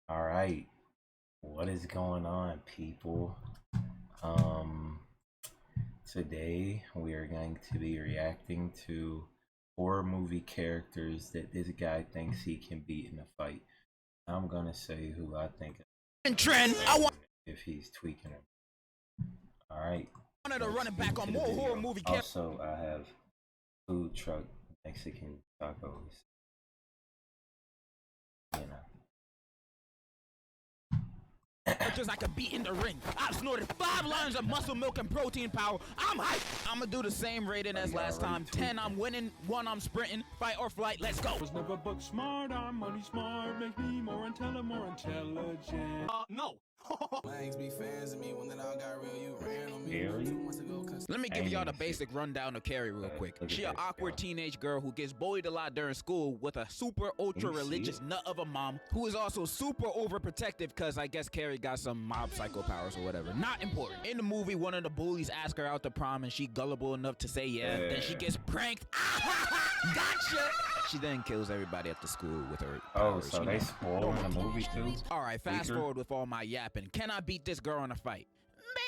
All right, what is going on, people? Um, Today we are going to be reacting to horror movie characters that this guy thinks he can beat in a fight. I'm gonna say who I think Trend. I if he's tweaking him. All right, wanted to let's run it get back into on the more horror video. movie characters. Also, I have food truck Mexican tacos. You know. I could beat in the ring. I've snorted 5 lines of muscle milk and protein power. I'm hyped. I'm gonna do the same rating as last time. 10, I'm winning. 1, I'm sprinting. Fight or flight. Let's go. Was never book smart, I'm money smart. Make me more intelligent. No. Lanes be fans of me when that all got real. You ran on me Harry? 2 months ago. Let me give y'all the basic rundown of Carrie real quick. look at She an that awkward guy. teenage girl who gets bullied a lot during school with a super ultra Can you see religious it? nut of a mom who is also super overprotective because I guess Carrie got some mob psycho powers or whatever. Not important. In the movie, one of the bullies asks her out to prom and she gullible enough to say yeah. Then she gets pranked. Gotcha! She then kills everybody at the school with her Oh, powers, so you they know. spoiled the movie too? Alright, fast Weaker? forward with all my yapping. Can I beat this girl in a fight?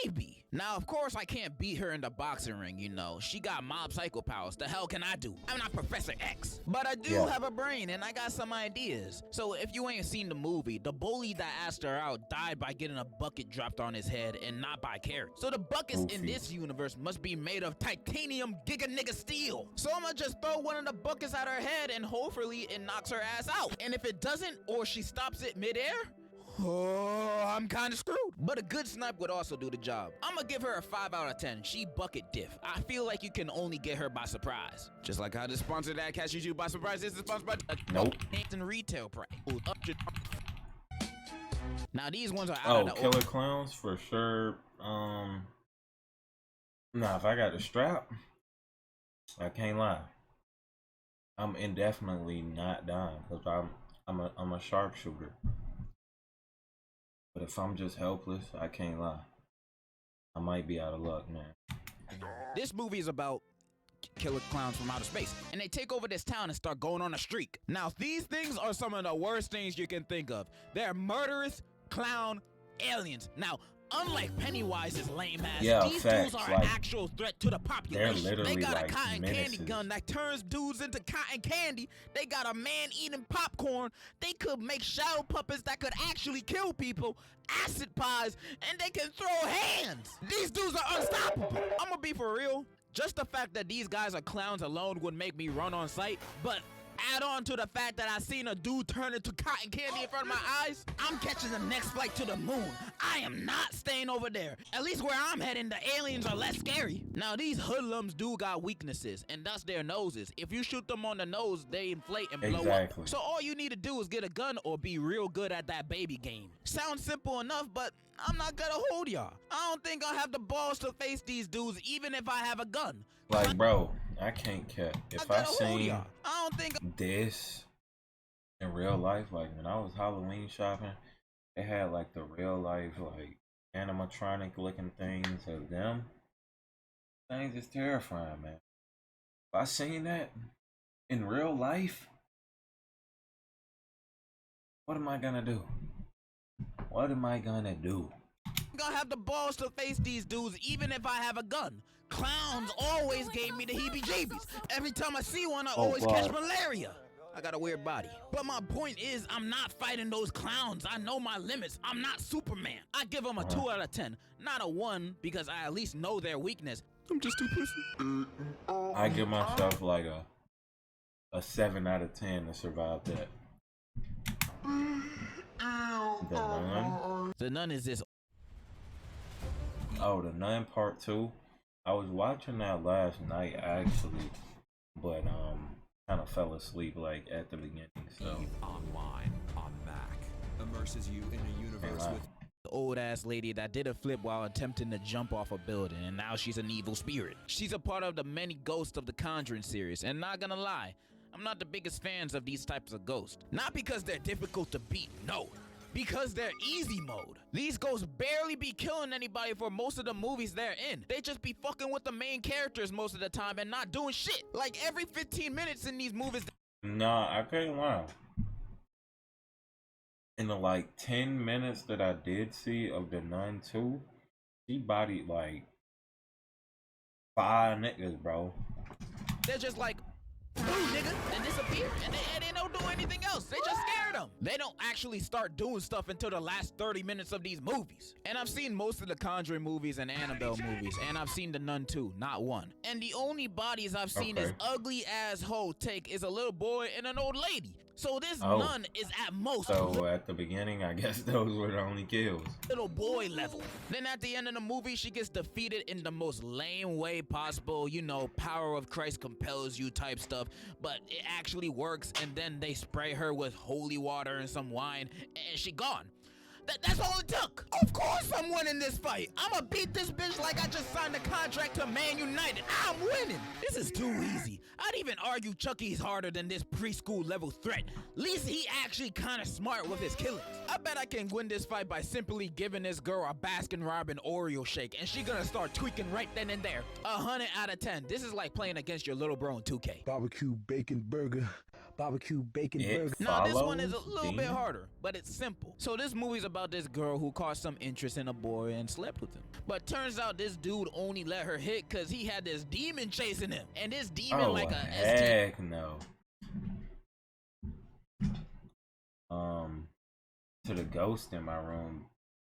Maybe. Now, of course, I can't beat her in the boxing ring, you know. She got mob psycho powers. The hell can I do? I'm not Professor X. But I do Yeah. have a brain, and I got some ideas. So if you ain't seen the movie, the bully that asked her out died by getting a bucket dropped on his head and not by Carrie. So the buckets in Goofy. this universe must be made of titanium giga nigga steel. So I'ma just throw one of the buckets at her head and hopefully it knocks her ass out. And if it doesn't, or she stops it midair, oh, I'm kinda screwed. But a good snipe would also do the job. I'ma give her a 5 out of 10. She bucket diff. I feel like you can only get her by surprise. Just like how the sponsor that catches you by surprise is sponsored by Nope. and retail price. Now these ones are out Oh, of the Killer Clowns for sure. Nah, if I got the strap, I can't lie. I'm indefinitely not dying because I'm a sharpshooter. But if I'm just helpless, I can't lie. I might be out of luck, man. This movie is about killer clowns from outer space, and they take over this town and start going on a streak. Now, these things are some of the worst things you can think of. They're murderous clown aliens. Now, unlike Pennywise's lame ass, Yeah, these facts, dudes are like, an actual threat to the population. literally They got like a cotton candy menaces. gun that turns dudes into cotton candy. They got a man eating popcorn. They could make shadow puppets that could actually kill people, acid pies, and they can throw hands. These dudes are unstoppable. I'm gonna be for real. Just the fact that these guys are clowns alone would make me run on sight, but add on to the fact that I seen a dude turn into cotton candy in front of my eyes, I'm catching the next flight to the moon. I am not staying over there. At least where I'm heading, the aliens are less scary. Now, these hoodlums do got weaknesses, and that's their noses. If you shoot them on the nose, they inflate and blow Exactly. up. So all you need to do is get a gun or be real good at that baby game. Sounds simple enough, but I'm not gonna hold y'all. I don't think I'll have the balls to face these dudes even if I have a gun. Like, bro, I can't cap. If I gotta hold seen y'all. I don't think this in real life, like when I was Halloween shopping, they had like the real life, like animatronic looking things of them. Things is terrifying, man. If I seen that in real life, what am I gonna do? What am I gonna do? gonna have the balls to face these dudes even if I have a gun. Clowns always gave me the heebie-jeebies. Every time I see one, I always catch malaria. I got a weird body. But my point is, I'm not fighting those clowns. I know my limits. I'm not Superman. I give them a 2 out of 10, not a 1, because I at least know their weakness. I'm just too pussy. I give myself like a 7 out of 10 to survive that. The Nun. The Nun is this. Oh, The Nun Part 2. I was watching that last night actually, but kind of fell asleep like at the beginning. So Eve Online on Mac immerses you in a universe with The old ass lady that did a flip while attempting to jump off a building, and now she's an evil spirit. She's a part of the many ghosts of the Conjuring series, and not gonna lie, I'm not the biggest fans of these types of ghosts. Not because they're difficult to beat, no. Because they're easy mode. These ghosts barely be killing anybody for most of the movies they're in. They just be fucking with the main characters most of the time and not doing shit. Like every 15 minutes in these movies. nah, I can't lie. in the like 10 minutes that I did see of the Nun 2, she bodied like 5 niggas, bro. They're just like, "Ooh, nigga," and disappear, and they don't do anything else. They just scared them. They don't actually start doing stuff until the last 30 minutes of these movies. And I've seen most of the Conjuring movies and Annabelle movies, and I've seen the Nun 2, not one. And the only bodies I've seen Okay. is ugly asshole take is a little boy and an old lady. So this Oh. nun is at most So at the beginning, I guess those were the only kills. little boy level. Then at the end of the movie, she gets defeated in the most lame way possible. You know, power of Christ compels you type stuff, but it actually works. And then they spray her with holy water and some wine, and she gone. That's all it took. Of course I'm winning this fight. I'ma beat this bitch like I just signed a contract to Man United. I'm winning. This is too easy. I'd even argue Chucky's harder than this preschool level threat. At least he actually kinda smart with his killings. I bet I can win this fight by simply giving this girl a Baskin Robbins Oreo shake, and she gonna start tweaking right then and there. 100 out of 10. This is like playing against your little bro in 2K. Barbecue bacon burger. Barbecue bacon It burger. Now, this one is a follows little bit Demon? harder, but it's simple. So this movie's about this girl who caught some interest in a boy and slept with him. But turns out this dude only let her hit because he had this demon chasing him. And this demon Oh, like a heck no. To the ghost in my room.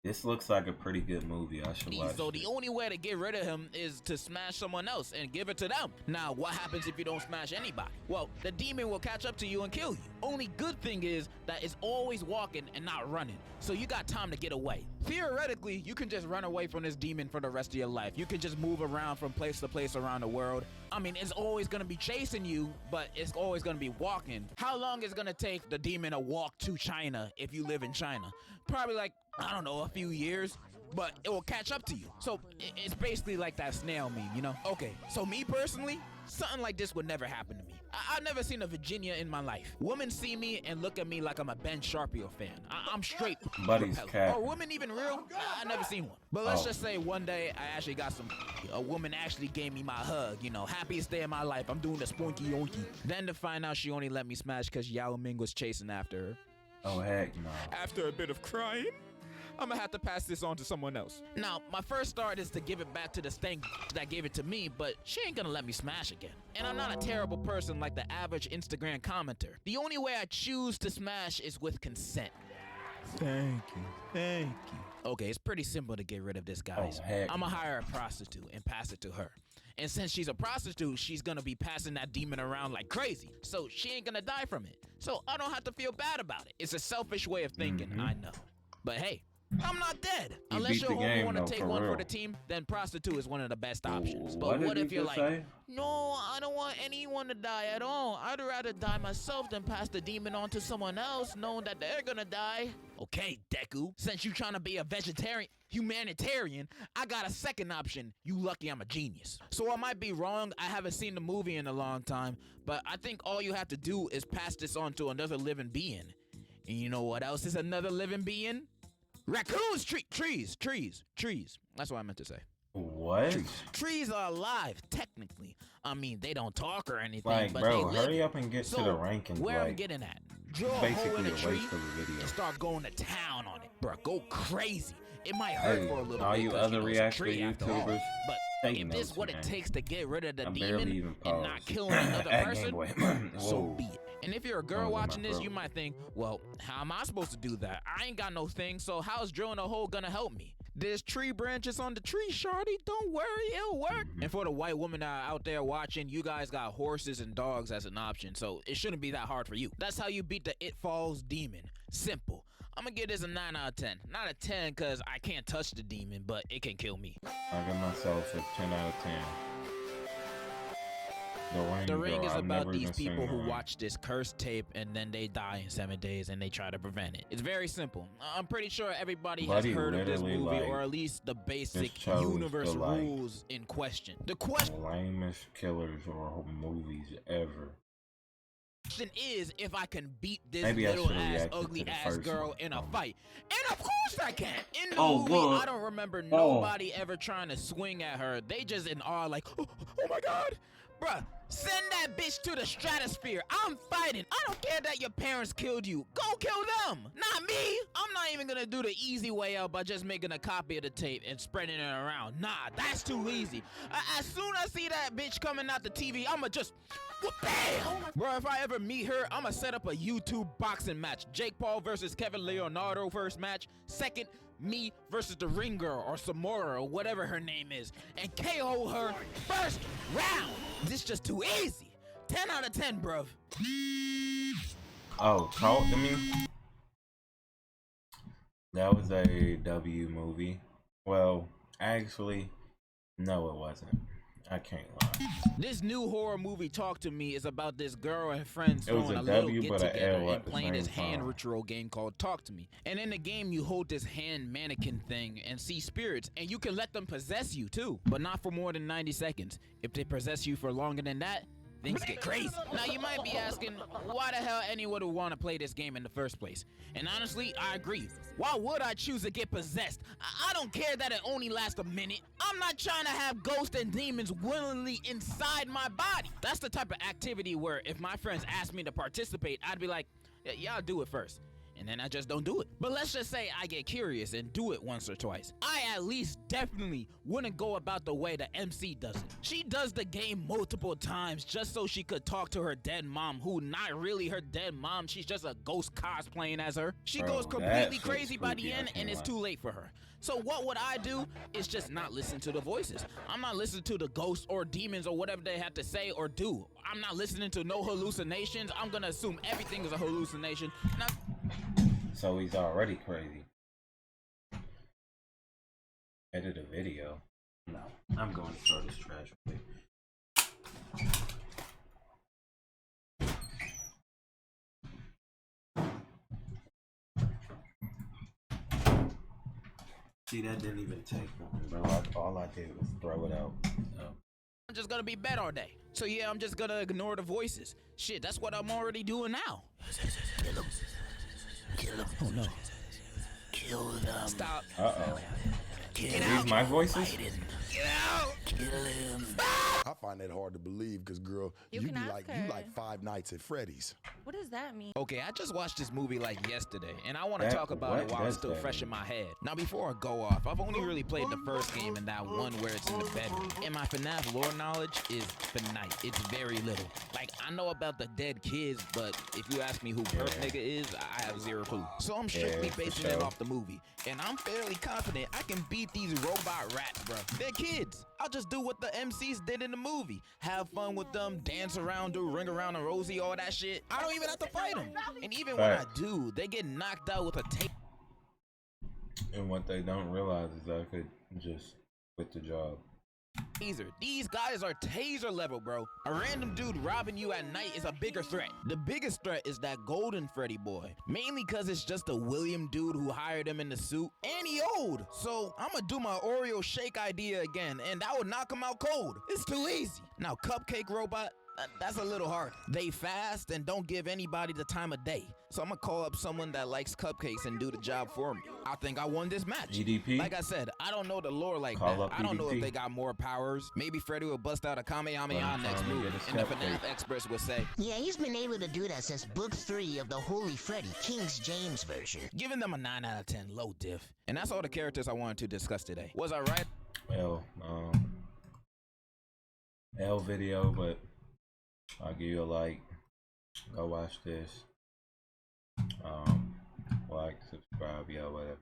This looks like a pretty good movie. I should watch So it. the only way to get rid of him is to smash someone else and give it to them. Now, what happens if you don't smash anybody? Well, the demon will catch up to you and kill you. Only good thing is that it's always walking and not running, so you got time to get away. Theoretically, you can just run away from this demon for the rest of your life. You can just move around from place to place around the world. I mean, it's always gonna be chasing you, but it's always gonna be walking. How long is it gonna take the demon to walk to China if you live in China? Probably like, I don't know, a few years, but it will catch up to you. So it's basically like that snail meme, you know? Okay, so me personally, something like this would never happen to me. I've never seen a Virginia in my life. Women see me and look at me like I'm a Ben Sharpio fan. I'm straight. Buddy's repellent. cat. Are women even real? I've never seen one. But let's Oh. just say one day I actually got some. A woman actually gave me my hug, you know, happiest day of my life. I'm doing the spunky yonky. Then to find out she only let me smash because Yao Ming was chasing after her. Oh, heck no. After a bit of crying, I'm gonna have to pass this on to someone else. Now, my first start is to give it back to the stank that gave it to me, but she ain't gonna let me smash again. And I'm not a terrible person like the average Instagram commenter. The only way I choose to smash is with consent. Thank you. Okay, it's pretty simple to get rid of this, guys. Oh, heck I'm gonna hire a prostitute and pass it to her. And since she's a prostitute, she's gonna be passing that demon around like crazy. So she ain't gonna die from it. So I don't have to feel bad about it. It's a selfish way of thinking, I know. But hey, I'm not dead. You Unless beat your the homie game, wanna though, take for one for real. the team, then prostitute is one of the best options. But What did what you if you're just like, say? no, I don't want anyone to die at all. I'd rather die myself than pass the demon on to someone else, knowing that they're gonna die. Okay, Deku, since you trying to be a humanitarian, I got a second option. You lucky I'm a genius. So I might be wrong. I haven't seen the movie in a long time, but I think all you have to do is pass this on to another living being. And you know what else is another living being? Raccoons, trees. That's what I meant to say. What? Trees are alive, technically. I mean, they don't talk or anything, Like, but bro, they live. hurry up and get So, to the rankings. where I'm Like, getting at, draw a hole in basically a a tree waste of a video. and start going to town on it, bro. Go crazy. It might hurt Hey, for a little all bit. you 'cause, other it's a reactor tree after all. YouTubers, But take if this notes, what it man. takes to get rid of the I demon barely even and not paused. killing another At person, Game Boy. so Whoa. be it. And if you're a girl Going in my watching this, throat. you might think, well, how am I supposed to do that? I ain't got no thing, so how's drilling a hole gonna help me? There's tree branches on the tree, shorty. Don't worry, it'll work. And for the white women that are out there watching, you guys got horses and dogs as an option, so it shouldn't be that hard for you. That's how you beat the It Falls demon. Simple. I'm gonna give this a 9 out of 10. Not a 10 because I can't touch the demon, but it can kill me. I give myself a 10 out of 10. The Ring girl, is I've about never these even seen people The who Ring. watch this cursed tape and then they die in 7 days and they try to prevent it. It's very simple. I'm pretty sure everybody has Buddy heard of this literally, movie, like, or at least the basic chose universe to, like, rules in question. The question Lamest killers or movies ever. is if I can beat this Maybe I little should've ass, reacted to ugly the ass first girl one. in a fight. And of course I can. In the Oh, movie, look. I don't remember Oh. nobody ever trying to swing at her. They just in awe like, oh my God. Bruh, send that bitch to the stratosphere. I'm fighting. I don't care that your parents killed you. Go kill them, not me. even gonna do the easy way out by just making a copy of the tape and spreading it around. Nah, that's too easy. As soon as I see that bitch coming out the TV, I'ma just, bam! Bro, if I ever meet her, I'ma set up a YouTube boxing match. Jake Paul versus Kevin Leonardo first match. Second, me versus the Ring Girl or Samora or whatever her name is, and KO her first round. This just too easy. 10 out of 10, bruv. Oh, talk to me. That was a W movie. Well, actually, no, it wasn't. I can't lie. This new horror movie, Talk to Me, is about this girl and friends It was throwing a a little W, get but a together L at and the playing same this hand time. ritual game called Talk to Me. And in the game, you hold this hand mannequin thing and see spirits, and you can let them possess you too, but not for more than 90 seconds. If they possess you for longer than that, things get crazy. Now you might be asking, why the hell anyone would want to play this game in the first place? And honestly, I agree. Why would I choose to get possessed? I don't care that it only lasts a minute. I'm not trying to have ghosts and demons willingly inside my body. That's the type of activity where if my friends asked me to participate, I'd be like, yeah, y'all do it first. And then I just don't do it. But let's just say I get curious and do it once or twice. I at least definitely wouldn't go about the way the MC does it. She does the game multiple times just so she could talk to her dead mom, who not really her dead mom, she's just a ghost cosplaying as her. She Bro, goes that completely shit's crazy by the spooky, I end, can't and it's lie. too late for her. So what would I do is just not listen to the voices. I'm not listening to the ghosts or demons or whatever they have to say or do. I'm not listening to no hallucinations. I'm gonna assume everything is a hallucination. Now, So he's already crazy. Edit a video. No, I'm going to throw this trash away. See, that didn't even take nothing, bro. All I did was throw it out. So. I'm just gonna be bed all day. So yeah, I'm just gonna ignore the voices. Shit, that's what I'm already doing now. Kill him. Kill him. Oh no. Kill them. Stop. Uh-oh. Get Are out. these my voices? Get out. Kill him. I find that hard to believe because, girl, You you can be ask like her. you like Five Nights at Freddy's. What does that mean? Okay, I just watched this movie like yesterday, and I want to That- talk about what it while it's does still that fresh in mean? my head. Now, before I go off, I've only really played the first game and that one where it's in the bedroom. And my FNAF lore knowledge is finite. It's very little. Like, I know about the dead kids, but if you ask me who Perp Nigga is, I have zero clue. So I'm strictly Yeah, for basing it sure. off the movie. And I'm fairly confident I can beat these robot rats, bro. They're kids. I'll just do what the MCs did in the movie. Have fun with them, dance around, do ring around and Rosie, all that shit. I don't even have to fight them. And even when I Facts. do, they get knocked out with a tape. And what they don't realize is I could just quit the job. Taser. These guys are taser level, bro. A random dude robbing you at night is a bigger threat. The biggest threat is that Golden Freddy boy. Mainly cause it's just a William dude who hired him in the suit. And he old. So I'ma do my Oreo shake idea again, and that would knock him out cold. It's too easy. Now Cupcake Robot, that's a little hard. They fast and don't give anybody the time of day. So I'm gonna call up someone that likes cupcakes and do the job for me. I think I won this match. EDP? Like I said, I don't know the lore like Call that. up I don't know if EDP. they got more powers. Maybe Freddy will bust out a Kamehameha Well, next trying to move. get a And the cupcake. FNAF experts would say, Yeah, he's been able to do that since Book 3 of the Holy Freddy, King's James version. giving them a 9 out of 10, low diff. And that's all the characters I wanted to discuss today. Was I right? Well, L video, but I'll give you a like. Go watch this. Like, subscribe, yeah, whatever.